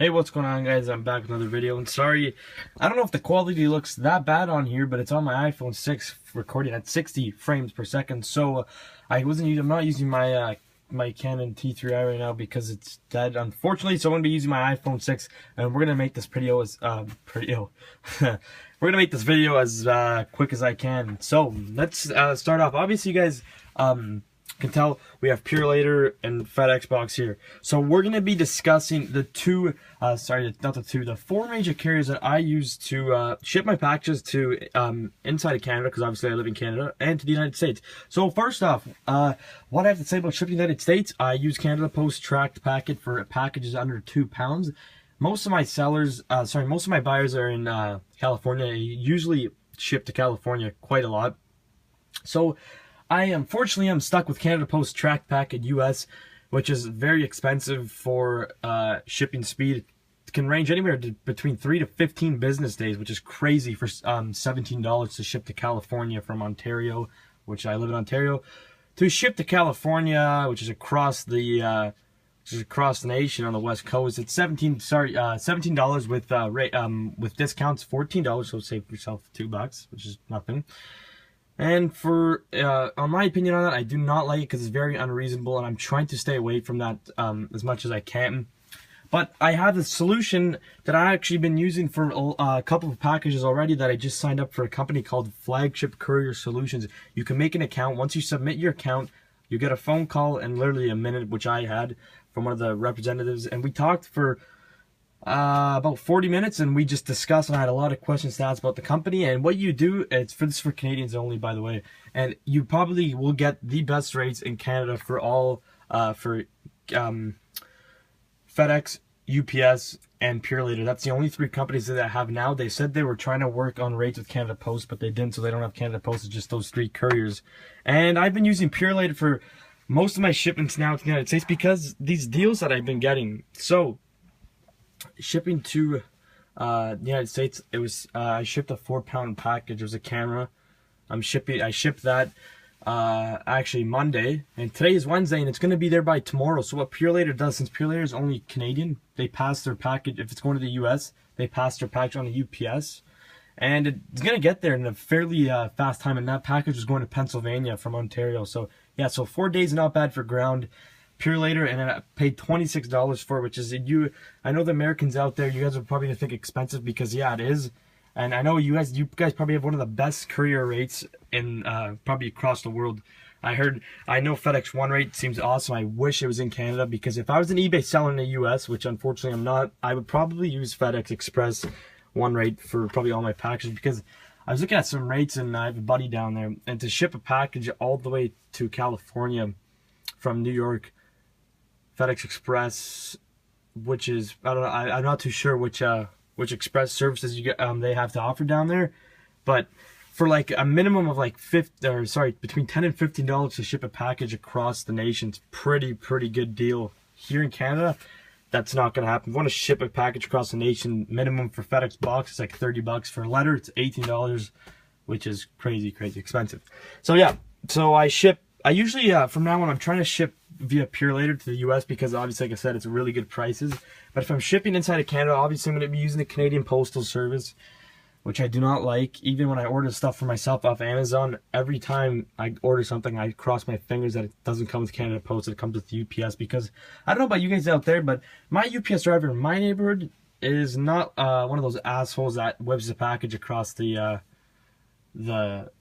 Hey, what's going on, guys? I'm back with another video, and sorry, I don't know if the quality looks that bad on here, but it's on my iPhone 6 recording at 60 frames per second. So I'm not using my my Canon T3i right now because it's dead, unfortunately. So I'm gonna be using my iPhone 6, and we're gonna make this video as we're gonna make this video as quick as I can. So let's start off. Obviously, you guys can tell we have Purelator and FedEx box here. So we're going to be discussing the the four major carriers that I use to ship my packages to inside of Canada, because obviously I live in Canada, and to the United States. So first off, what I have to say about shipping to the United States, I use Canada Post tracked packet for packages under 2 pounds. Most of my most of my buyers are in California. I usually ship to California quite a lot. So unfortunately, I'm stuck with Canada Post track packet US, which is very expensive for shipping speed. It can range anywhere between 3 to 15 business days, which is crazy for $17 to ship to California from Ontario, which I live in Ontario, to ship to California, which is across the nation on the West Coast. It's $17 with discounts, $14. So save yourself $2, which is nothing. And for, on my opinion on that, I do not like it because it's very unreasonable, and I'm trying to stay away from that as much as I can. But I have a solution that I've actually been using for a couple of packages already that I just signed up for a company called Shipping Courier Solutions. You can make an account. Once you submit your account, you get a phone call in literally a minute, which I had from one of the representatives, and we talked for about 40 minutes, and we just discussed, and I had a lot of questions to ask about the company. And what you do, this is for Canadians only, by the way, and you probably will get the best rates in Canada for all FedEx, UPS, and Purelator. That's the only 3 companies that I have now. They said they were trying to work on rates with Canada Post, but they didn't, so they don't have Canada Post. It's just those 3 couriers. And I've been using Purelator for most of my shipments now to the United States because these deals that I've been getting. So shipping to the United States, it was I shipped a 4-pound package. It was a camera. I shipped that actually Monday, and today is Wednesday, and it's going to be there by tomorrow. So what Purelator does, since Purelator is only Canadian, they pass their package. If it's going to the US, they pass their package on the UPS, and it's going to get there in a fairly fast time. And that package was going to Pennsylvania from Ontario. So yeah, so 4 days, not bad for ground. Purelator, and I paid $26 for it, which is I know the Americans out there, you guys are probably gonna think expensive, because yeah, it is. And I know you guys probably have one of the best courier rates in probably across the world. I know FedEx One rate seems awesome. I wish it was in Canada, because if I was an eBay seller in the US, which unfortunately I'm not, I would probably use FedEx Express One rate for probably all my packages, because I was looking at some rates, and I have a buddy down there, and to ship a package all the way to California from New York, FedEx Express, which is, I don't know, I'm not too sure which express services you get they have to offer down there, but for like a minimum of like between $10 and $15 to ship a package across the nation, it's pretty good deal. Here in Canada, that's not gonna happen. If you want to ship a package across the nation, minimum for FedEx box is like $30. For a letter, it's $18, which is crazy expensive. So yeah, so I usually from now on I'm trying to ship via Purelator to the US, because obviously, like I said, it's really good prices. But if I'm shipping inside of Canada, obviously I'm going to be using the Canadian Postal Service, which I do not like. Even when I order stuff for myself off Amazon, every time I order something, I cross my fingers that it doesn't come with Canada Post, it comes with UPS, because I don't know about you guys out there, but my UPS driver in my neighborhood is not one of those assholes that whips the package across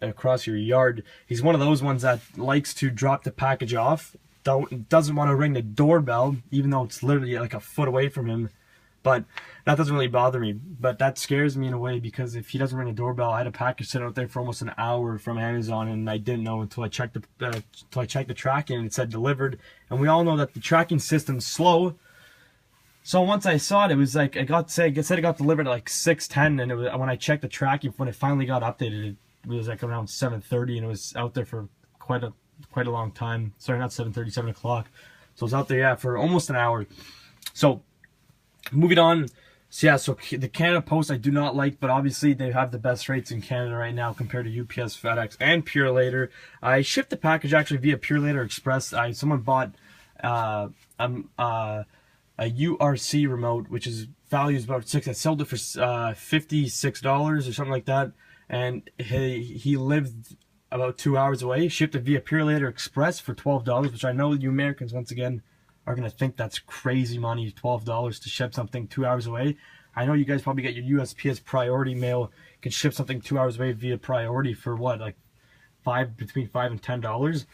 across your yard. He's one of those ones that likes to drop the package off, doesn't want to ring the doorbell, even though it's literally like a foot away from him. But that doesn't really bother me, but that scares me in a way, because if he doesn't ring the doorbell, I had a package sitting out there for almost an hour from Amazon, and I didn't know until I checked the tracking, and it said delivered. And we all know that the tracking system's slow. So once I saw it, it was like, it said it got delivered at like 6:10, and when I checked the tracking, when it finally got updated, it was like around 7:30, and it was out there for quite a long time. Sorry, not 7:30, 7 o'clock. So it was out there, yeah, for almost an hour. So moving on. So yeah, so the Canada Post I do not like, but obviously they have the best rates in Canada right now compared to UPS, FedEx, and Purelator. I shipped the package actually via Purelator Express. Someone bought a URC remote, which is values about $6. I sold it for $56 or something like that, and he lived about 2 hours away. Shipped it via Purelator Express for $12, which I know you Americans once again are gonna think that's crazy money, $12 to ship something 2 hours away. I know you guys probably get your USPS priority mail, can ship something 2 hours away via priority for what, like between $5 and $10.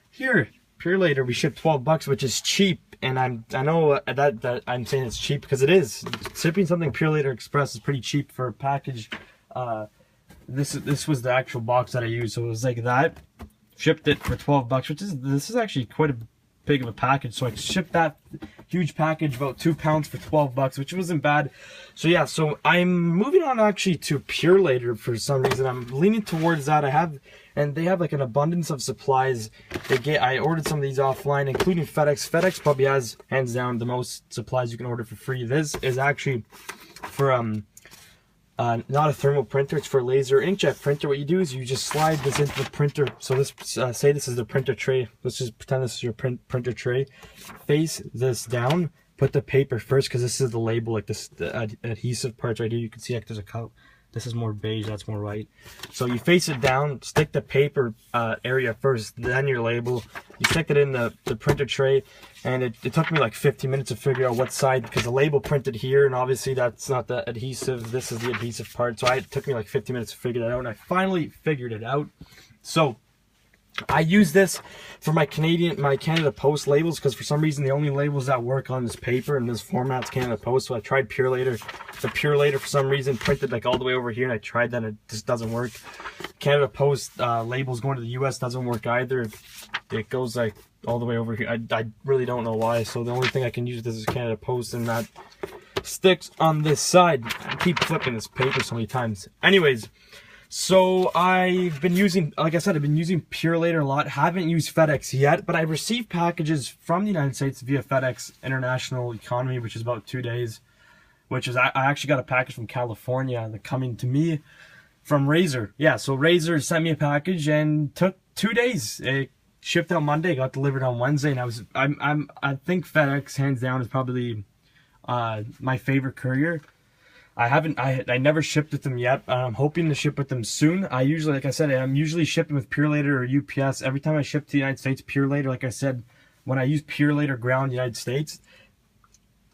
Here, Purelator, we ship $12, which is cheap, and I know that I'm saying it's cheap because it is. Shipping something Purelator Express is pretty cheap for a package. This was the actual box that I used, so it was like that. Shipped it for $12, which is actually quite a big of a package. So I shipped that huge package, about 2 pounds, for $12, which wasn't bad. So yeah, so I'm moving on actually to Purelator for some reason. I'm leaning towards that. They have like an abundance of supplies. I ordered some of these offline, including FedEx. FedEx probably has hands down the most supplies you can order for free. This is actually for not a thermal printer, it's for a laser inkjet printer. What you do is you just slide this into the printer. So this, say this is the printer tray. Let's just pretend this is your printer tray. Face this down, put the paper first, because this is the label, like this, the adhesive parts right here. You can see like there's a color. This is more beige, that's more white. So you face it down, stick the paper area first, then your label. You stick it in the printer tray, and it took me like 15 minutes to figure out what side, because the label printed here, and obviously that's not the adhesive, this is the adhesive part. So it took me like 15 minutes to figure that out, and I finally figured it out. So I use this for my Canada Post labels, because for some reason the only labels that work on this paper and this format's Canada Post. So I tried Purelator. The Purelator for some reason printed like all the way over here, and I tried that and it just doesn't work. Canada Post labels going to the US doesn't work either. It goes like all the way over here. I really don't know why. So the only thing I can use this is Canada Post, and that sticks on this side. I keep flipping this paper so many times. Anyways, so I've been using, like I said, I've been using Purelator a lot. Haven't used FedEx yet, but I've received packages from the United States via FedEx International Economy, which is about 2 days. Which is, I actually got a package from California that coming to me from Razor. Yeah, so Razor sent me a package and took 2 days. It shipped out Monday, got delivered on Wednesday, and I think FedEx hands down is probably my favorite courier. I never shipped with them yet. I'm hoping to ship with them soon. I usually, like I said, I'm usually shipping with Purelator or UPS. Every time I ship to the United States, Purelator, like I said, when I use Purelator ground United States,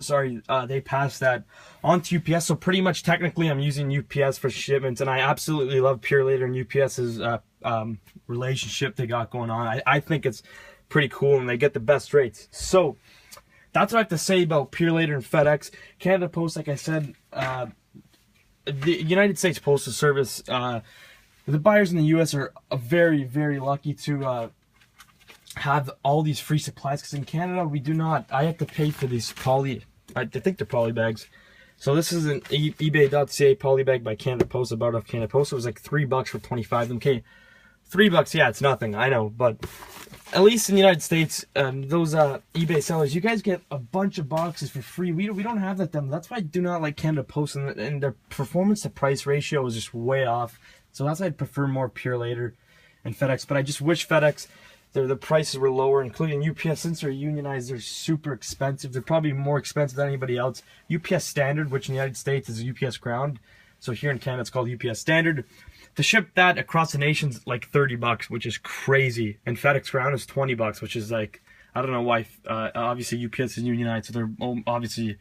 they pass that on to UPS. So pretty much technically I'm using UPS for shipments, and I absolutely love Purelator and UPS's relationship they got going on. I think it's pretty cool, and they get the best rates. So that's what I have to say about Purelator and FedEx. Canada Post, like I said, the United States Postal Service, the buyers in the U.S. are very, very lucky to have all these free supplies, because in Canada we do not. I have to pay for these I think they're poly bags. So this is an eBay.ca poly bag by Canada Post, about off Canada Post. It was like $3 for 25 of them. Okay, $3, yeah, it's nothing, I know, but at least in the United States, those eBay sellers, you guys get a bunch of boxes for free. We don't have that. That's why I do not like Canada Post, and their performance to price ratio is just way off. So that's why I prefer more Purelator and FedEx. But I just wish FedEx, the prices were lower, including UPS. Since they're unionized, they're super expensive. They're probably more expensive than anybody else. UPS Standard, which in the United States is UPS Ground, so here in Canada it's called UPS Standard. To ship that across the nation's like $30, which is crazy, and FedEx Ground is $20, which is like, I don't know why. Obviously UPS is unionized, so they're obviously,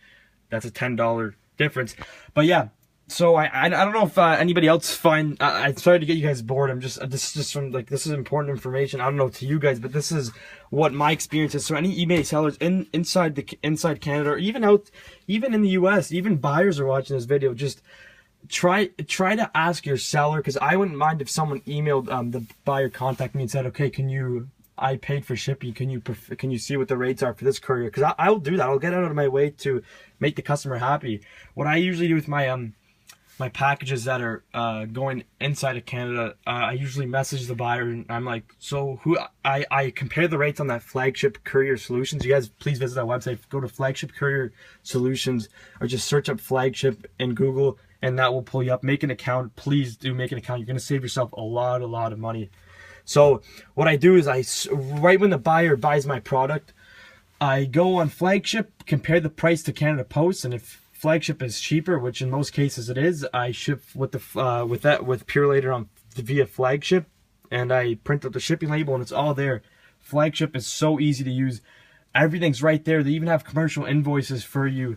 that's a $10 difference. But yeah, so I don't know if anybody else find. I'm sorry to get you guys bored. This is just from, like, this is important information. I don't know to you guys, but this is what my experience is. So any eBay sellers inside Canada, or even in the US, even buyers are watching this video, just try to ask your seller, because I wouldn't mind if someone emailed the buyer, contact me and said, okay, I paid for shipping, can you see what the rates are for this courier? Because I'll do that. I'll get out of my way to make the customer happy. What I usually do with my my packages that are going inside of Canada, I usually message the buyer, and I'm like, so I compare the rates on that Flagship Courier Solutions. You guys please visit that website. Go to Flagship Courier Solutions, or just search up Flagship in Google, and that will pull you up. Make an account. Please do make an account. You're going to save yourself a lot of money. So what I do is right when the buyer buys my product, I go on Flagship, compare the price to Canada Post, and if Flagship is cheaper, which in most cases it is, I ship with the with Purelator on via Flagship, and I print out the shipping label, and it's all there. Flagship is so easy to use. Everything's right there. They even have commercial invoices for you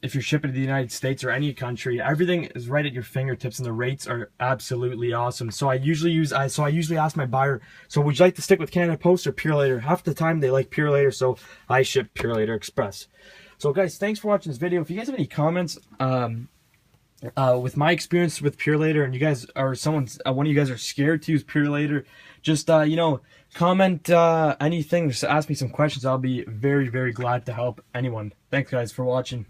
if you're shipping to the United States or any country. Everything is right at your fingertips, and the rates are absolutely awesome. So I usually ask my buyer, so would you like to stick with Canada Post or Purelator? Half the time they like Purelator, so I ship Purelator Express. So guys, thanks for watching this video. If you guys have any comments with my experience with Purelator, and you guys are one of you guys are scared to use Purelator, just you know, comment anything, just ask me some questions. I'll be very, very glad to help anyone. Thanks guys for watching.